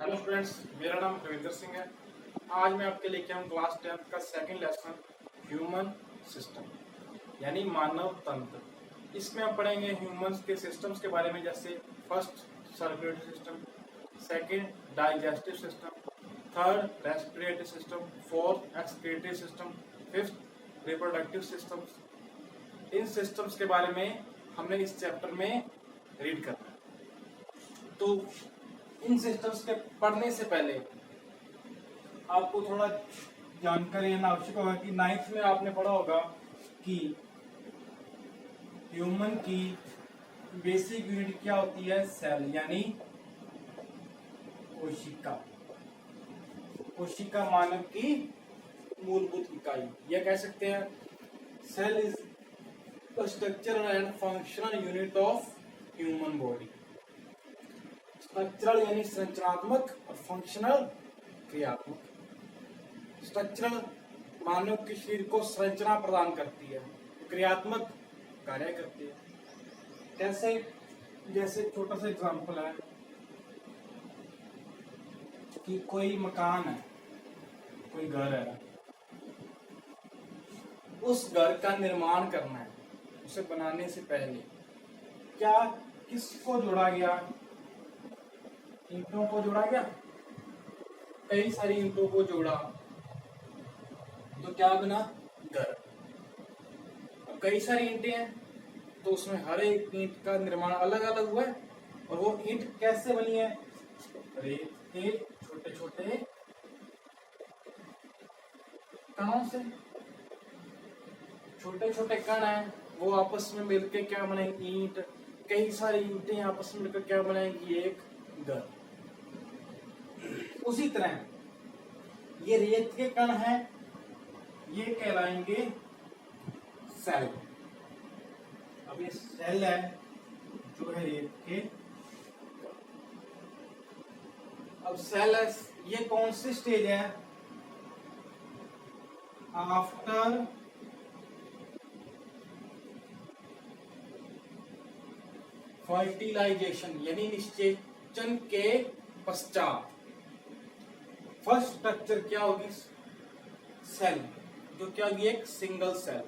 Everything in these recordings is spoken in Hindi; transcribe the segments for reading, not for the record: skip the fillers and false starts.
हेलो स्टूडेंट्स, मेरा नाम रविंदर सिंह है। आज मैं आपके लेके आऊँ क्लास 10 का सेकंड लेसन ह्यूमन सिस्टम यानी मानव तंत्र। इसमें हम पढ़ेंगे ह्यूमंस के सिस्टम्स के बारे में, जैसे first circulatory system, second digestive system, third respiratory system, fourth excretory system, fifth reproductive systems. इन सिस्टम्स के बारे में हमने इस चैप्टर में रीड करना है। तो इन सिस्टम्स के पढ़ने से पहले आपको थोड़ा जानकारी लेना आवश्यक होगा कि 9th में आपने पढ़ा होगा कि ह्यूमन की बेसिक यूनिट क्या होती है, सेल यानी कोशिका। कोशिका मानव की मूलभूत इकाई, यह कह सकते हैं। Cell is the structural and functional unit of human body. Structural यानी संरचनात्मक और फंक्शनल क्रियात्मक। स्ट्रक्चरल मानव के शरीर को संरचना प्रदान करती है, क्रियात्मक कार्य करती है। कैसे? जैसे छोटा सा एग्जांपल है कि कोई मकान है, कोई घर है, उस घर का निर्माण करना है। उसे बनाने से पहले क्या किसको जोड़ा गया? ईंटों को जोड़ा गया, कई सारी ईंटों को जोड़ा तो क्या बना? घर। अब कई सारी ईंटें हैं तो उसमें हर एक ईंट का निर्माण अलग अलग हुआ है। और वो ईंट कैसे बनी है? रेत के छोटे छोटे कणों से। छोटे छोटे कण हैं, वो आपस में मिलकर क्या बनाएंगे? ईंट। कई सारी ईंटें आपस में मिलकर क्या बनाएंगी? एक घर। उसी तरह ये रेत के कण हैं, ये कहलाएंगे सेल। अब ये सेल है जो है रेत के। अब सेल है, ये कौन सी स्टेज है? आफ्टर फर्टिलाइजेशन यानी निषेचन के पश्चात। फर्स्ट स्ट्रक्चर क्या होगी? सेल, जो क्या होगी? एक सिंगल सेल।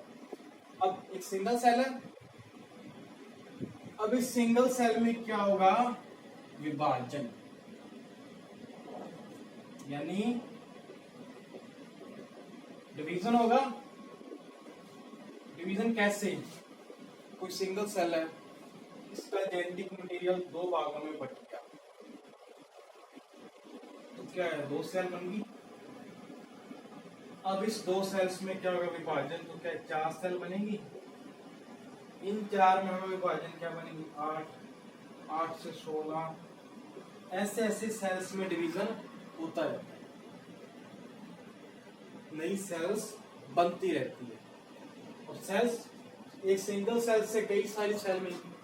अब एक सिंगल सेल है, अब इस सिंगल सेल में क्या होगा? विभाजन, यानी डिवीजन होगा। डिवीजन कैसे? कोई सिंगल सेल है, इसका जेनेटिक मटेरियल दो भागों में बट गया, तो क्या है? दो सेल बन गई। अब इस दो सेल्स में क्या होगा? विभाजन। तो क्या 4 सेल बनेंगी। इन 4 में हमें विभाजन क्या बनेगी? 8, 8 से 16, ऐसे ऐसे सेल्स में डिवीजन होता रहता है, नई सेल्स बनती रहती है। और सेल्स, एक सिंगल सेल से कई सारी सेल मिलती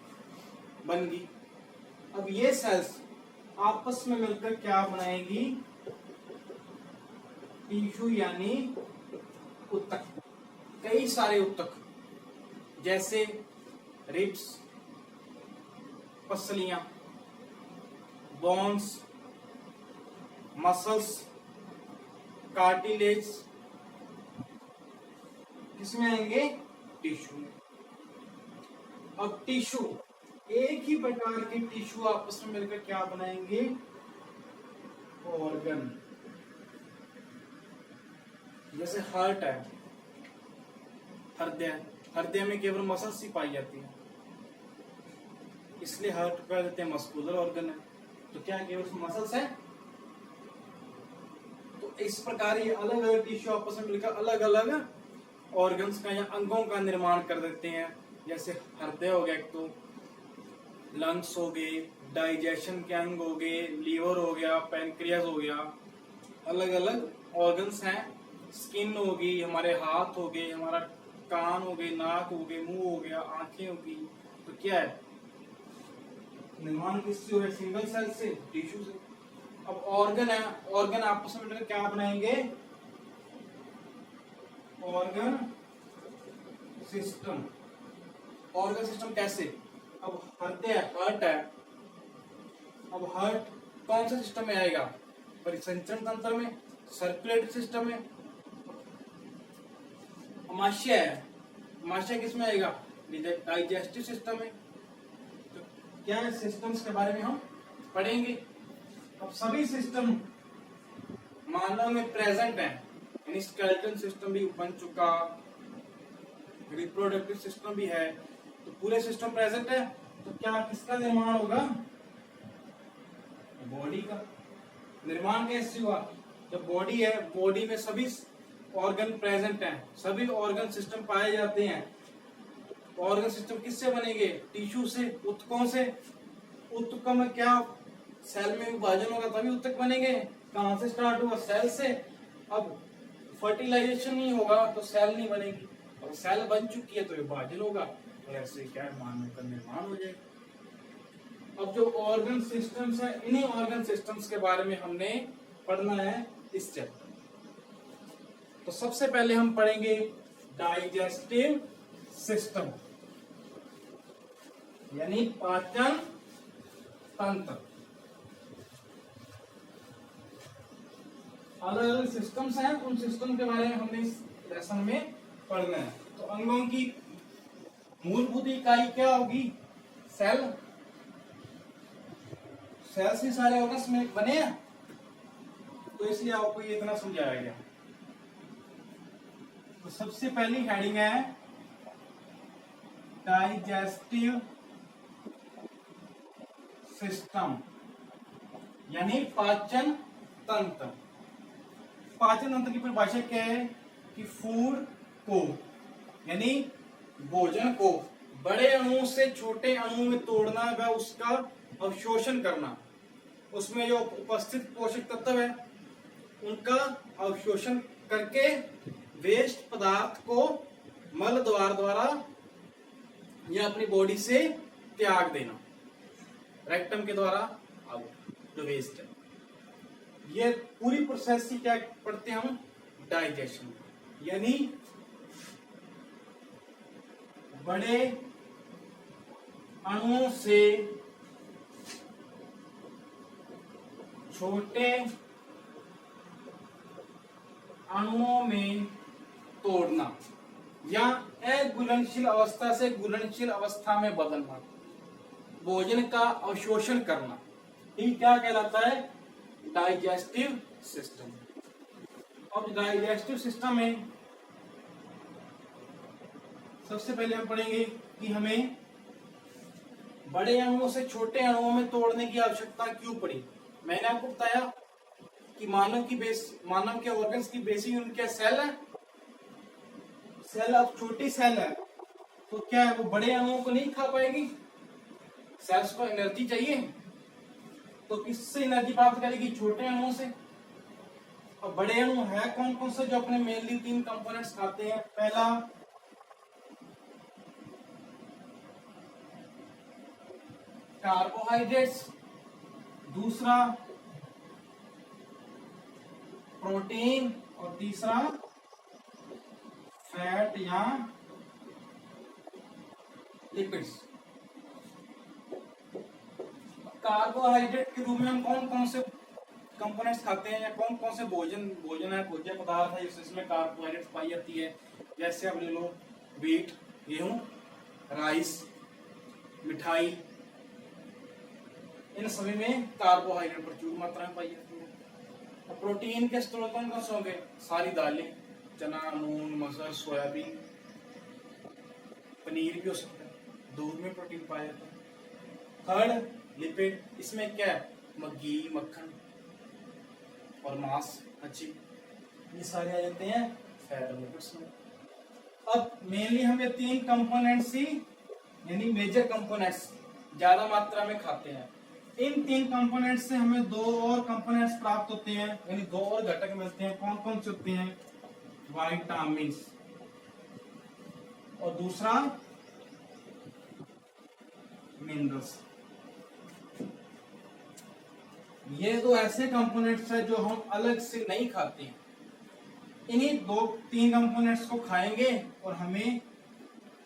बन गई। अब ये सेल्स आपस में मिलकर क्या बनाएगी? टिश्यू यानी ऊतक। कई सारे ऊतक, जैसे रिब्स, पसलियां, बोन्स, मसल्स, कार्टिलेज, किसमें आएंगे? टिश्यू में। अब टिश्यू, एक ही प्रकार के टिश्यू आपस में मिलकर क्या बनाएंगे? ऑर्गन। जैसे हार्ट है, हृदय। हृदय में केवल मसल्स ही पाई जाती है, इसलिए हार्ट को कहते हैं मस्कुलर ऑर्गन है। तो क्या केवल मसल्स है? तो इस प्रकार ये अलग अलग टिश्यू आपस में मिलकर अलग अलग ऑर्गन्स का या अंगों का निर्माण कर देते हैं। जैसे हृदय हो गया, एक तो लंग्स हो गए, डाइजेशन के अंग हो गए, लीवर हो गया, पैनक्रियाज हो गया, अलग अलग ऑर्गन्स हैं। स्किन होगी, हमारे हाथ हो गए, हमारा कान हो गए, नाक हो गए, मुंह हो गया, आंखें होगी। तो क्या है? निर्माण किससे हुआ? सिंगल सेल से, टिश्यू से। अब ऑर्गन है, ऑर्गन आपस में मिलकर क्या बनाएंगे? Organ system. ऑर्गन सिस्टम कैसे? अब हृदय, हार्ट है, अब हार्ट कौन सा सिस्टम में आएगा? परिसंचरण तंत्र में, सर्कुलेटरी सिस्टम में। अमाशय है, अमाशय किस में आएगा? डाइजेस्टिव सिस्टम में। तो क्या सिस्टम्स के बारे में हम पढ़ेंगे। अब सभी सिस्टम मानव में प्रेजेंट है, यानी स्केलेटल सिस्टम भी बन चुका, रिप्रोडक्टिव सिस्टम भी है, तो पूरे सिस्टम प्रेजेंट है। तो क्या किसका निर्माण होगा? बॉडी का निर्माण कैसे हुआ? जब बॉडी है, बॉडी में सभी ऑर्गन प्रेजेंट हैं, सभी ऑर्गन सिस्टम पाए जाते हैं। ऑर्गन सिस्टम किससे बनेंगे? टिश्यू से, ऊतकों से। ऊतक में क्या सेल में विभाजन होगा तभी ऊतक बनेंगे। कहां से स्टार्ट हुआ? सेल से। अब फर्टिलाइजेशन नहीं होगा तो सेल नहीं बनेगी, और सेल बन चुकी है तो विभाजन होगा, और ऐसे क्या मानव का निर्माण हो जाएगा। अब जो ऑर्गन सिस्टम्स है, इन्हीं ऑर्गन सिस्टम्स के बारे में हमने पढ़ना है इस चैप्टर। तो सबसे पहले हम पढ़ेंगे डाइजेस्टिव सिस्टम, यानी पाचन तंत्र। अलग अलग सिस्टम्स हैं, उन सिस्टम के बारे में हमने इस लेसन में पढ़ना है। तो अंगों की मूलभूत इकाई क्या होगी? सेल। सेल से सारे ऑर्गन्स में बने हैं, तो इसलिए आपको ये इतना समझाया गया। तो सबसे पहली हेडिंग है डाइजेस्टिव सिस्टम, यानी पाचन तंत्र। पाचन तंत्र की परिभाषा क्या है? कि फूड को, यानी भोजन को बड़े अणु से छोटे अणु में तोड़ना व उसका अवशोषण करना। उसमें जो उपस्थित पोषक तत्व है उनका अवशोषण करके वेस्ट पदार्थ को मल द्वार द्वारा या अपनी बॉडी से त्याग देना, रेक्टम के द्वारा आउट जो वेस्ट है। ये पूरी प्रोसेस ही क्या पढ़ते हैं हम? डाइजेशन, यानी बड़े अणुओं से छोटे अणुओं में तोड़ना या अघुलनशील अवस्था से घुलनशील अवस्था में बदलना, भोजन का अवशोषण करना, ये क्या कहलाता है? Digestive system. अब डाइजेस्टिव सिस्टम में सबसे पहले हम पढ़ेंगे कि हमें बड़े अणुओं से छोटे अणुओं में तोड़ने की आवश्यकता क्यों पड़ी। मैंने आपको बताया कि मानव के ऑर्गन्स की बेसिक यूनिट क्या? सेल है। सेल अब छोटी सेल है तो क्या है, वो बड़े अणुओं को नहीं खा पाएगी। सेल्स को एनर्जी चाहिए, तो किससे एनर्जी प्राप्त करेगी? छोटे अणुओं से। और बड़े अणु है कौन कौन से जो अपने मेनली 3 कंपोनेंट्स खाते हैं? पहला कार्बोहाइड्रेट्स, दूसरा प्रोटीन, और तीसरा फैट या लिपिड्स। कार्बोहाइड्रेट के रूप में हम कौन कौन से कंपोनेंट्स खाते हैं, या कौन कौन से भोजन है, भोज्य पदार्थ है जिसमें कार्बोहाइड्रेट पाई जाती है? जैसे अब ले लो व्हीट, गेहूं, राइस, मिठाई, इन सभी में कार्बोहाइड्रेट प्रचुर मात्रा में पाई जाती है। और प्रोटीन के स्रोत कौन कौन से होंगे? सारी दालें, चना, मूंग, मसूर, सोयाबीन, पनीर भी हो सकता है, दूध में प्रोटीन पाया जाता है। थर्ड लिपिड, इसमें क्या है? घी, मक्खन और मांस, मच्छी, ये सारे आ जाते हैं फैट और लिपिड्स में। अब मेनली हम ये 3 कंपोनेंट्स ही, यानी मेजर कंपोनेंट्स ज्यादा मात्रा में खाते हैं। इन 3 कंपोनेंट्स से हमें 2 और कंपोनेंट्स प्राप्त होते हैं, यानी 2 और घटक मिलते हैं। कौन कौन से होते हैं? विटामिन, और दूसरा मिनरल्स। ये 2 ऐसे कंपोनेंट्स हैं जो हम अलग से नहीं खाते हैं। इन्हीं 2-3 कंपोनेंट्स को खाएंगे और हमें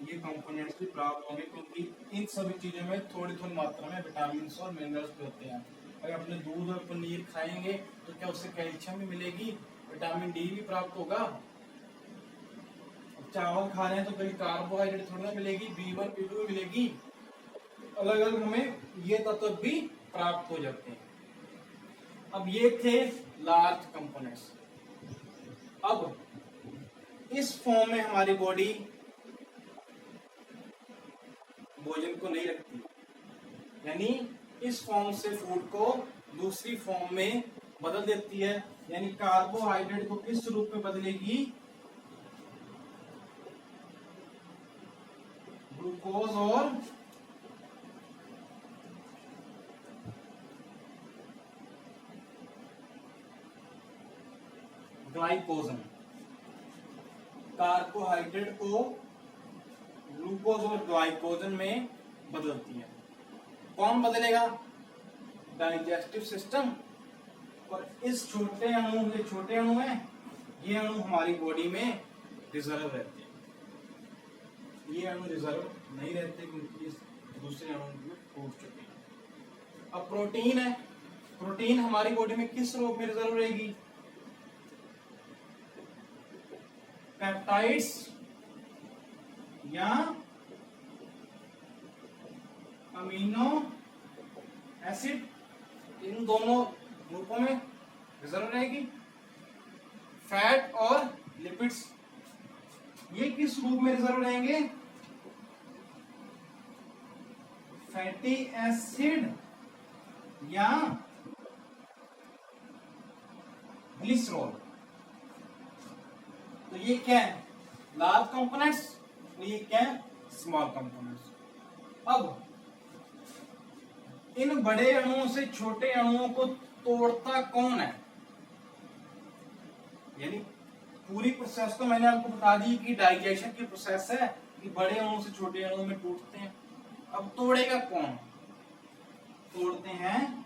ये कंपोनेंट्स भी प्राप्त होंगे, क्योंकि इन सभी चीजों में थोड़ी थोड़ी मात्रा में विटामिन और मिनरल्स भी होते हैं। अगर अपने दूध और पनीर खाएंगे तो क्या उससे कैल्शियम भी मिलेगी, विटामिन डी भी प्राप्त होगा। चावल खा रहे हैं तो कभी कार्बोहाइड्रेट थोड़ा मिलेगी, B1 B2 मिलेगी, अलग अलग हमें ये तत्व भी प्राप्त हो जाते हैं। अब ये थे लार्ज कंपोनेंट्स। अब इस फॉर्म में हमारी बॉडी भोजन को नहीं रखती, यानी इस फॉर्म से फूड को दूसरी फॉर्म में बदल देती है, यानी कार्बोहाइड्रेट को किस रूप में बदलेगी, ग्लूकोज और ग्लाइकोजन। कार्बोहाइड्रेट को ग्लूकोज और ग्लाइकोजन में बदलती है। कौन बदलेगा? Digestive system. और इस छोटे अणु, ये छोटे अणु है, ये अणु हमारी बॉडी में रिजर्व रहते हैं। ये अणु रिजर्व नहीं रहते क्योंकि इस दूसरे अणु में टूट चुके हैं। अब प्रोटीन है, प्रोटीन हमारी बॉडी में किस रूप में रिजर्व रहेगी? पेप्टाइड्स या अमीनो एसिड, इन दोनों रूपों में रिजर्व रहेगी। फैट और लिपिड्स, ये किस रूप में रिजर्व रहेंगे? फैटी एसिड या ग्लिसरॉल। तो ये क्या है? लार्ज कंपोनेंट्स, और ये क्या है? Small components. अब इन बड़े अणुओं से छोटे अणुओं को तोड़ता कौन है? यानी पूरी प्रोसेस तो मैंने आपको बता दी कि डाइजेशन की प्रोसेस है कि बड़े अणु से छोटे अणु में टूटते हैं। अब तोड़ेगा कौन? तोड़ते हैं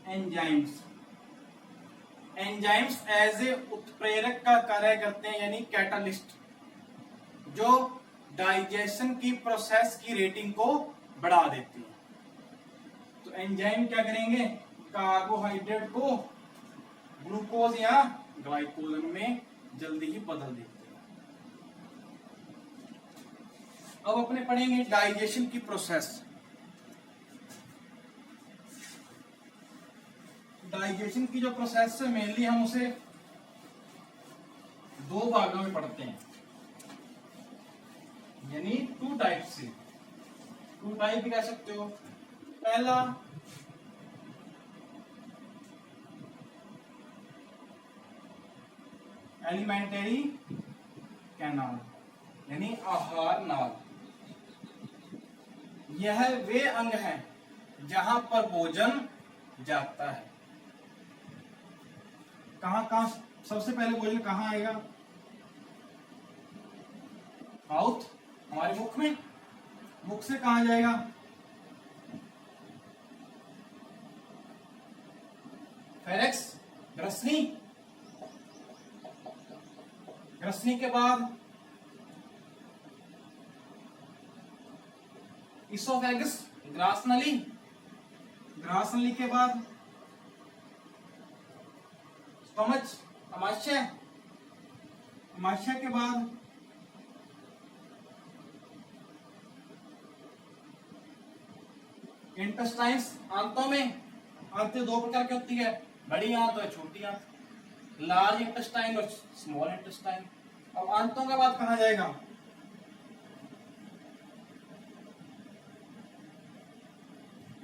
एंजाइम्स। एंजाइम्स एज ए उत्प्रेरक का कार्य करते हैं, यानी कैटालिस्ट, जो डाइजेशन की प्रोसेस की रेटिंग को बढ़ा देती है। तो एंजाइम क्या करेंगे? कार्बोहाइड्रेट को ग्लूकोज या ग्लाइकोजन में जल्दी ही बदल देते हैं। अब अपने पढ़ेंगे डाइजेशन की प्रोसेस। डाइजेशन की जो प्रोसेस है मेनली हम उसे दो भागों में पढ़ते हैं, यानी टू टाइप से। टू टाइप भी कह सकते हो। पहला एलिमेंटरी कैनाल, यानी आहार नाल। यह वे अंग हैं जहां पर भोजन जाता है। कहां कहां सबसे पहले भोजन कहां आएगा? माउथ, हमारे मुख में। मुख से कहां जाएगा? फेरेक्स, ग्रसनी। ग्रसनी के बाद इसोफेगस, ग्रास नली। ग्रास नली के बाद स्टमच, अमाशय। अमाशय के बाद इंटेस्टाइन्स, आंतों में। आंतें दो प्रकार की होती है, बड़ी आंत और छोटी आंत, लार्ज इंटेस्टाइन और स्मॉल इंटेस्टाइन। अब आंतों के बाद कहां जाएगा?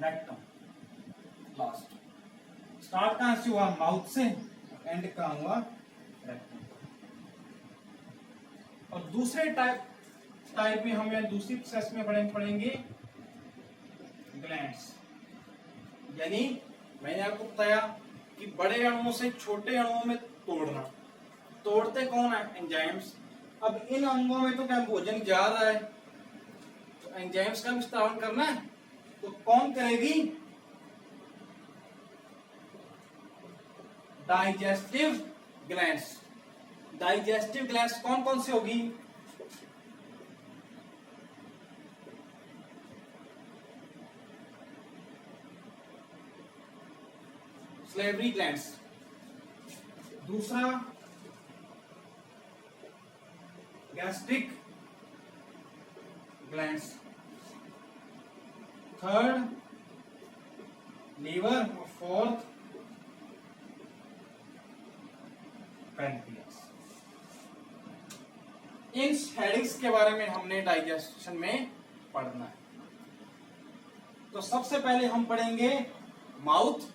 Rectum, last. स्टार्ट कहां से हुआ? माउथ से, एंड कहां हुआ? रेक्टम। और दूसरे टाइप में हम दूसरी प्रोसेस में पढ़ेंगे ग्लैंड्स। यानी मैंने आपको बताया कि बड़े अणुओं से छोटे अणुओं में तोड़ना। तोड़ते कौन है? एंजाइम्स। अब इन अंगों में तो क्या भोजन जा रहा है, तो एंजाइम्स का विस्तारण करना है, तो कौन करेगी? Digestive glands. डाइजेस्टिव ग्लैंड्स कौन कौन सी होगी? सलेवरी ग्लैंड्स, दूसरा gastric glands, third liver, fourth pancreas. इन हेडिंग्स के बारे में हमने डाइजेशन में पढ़ना है। तो सबसे पहले हम पढ़ेंगे माउथ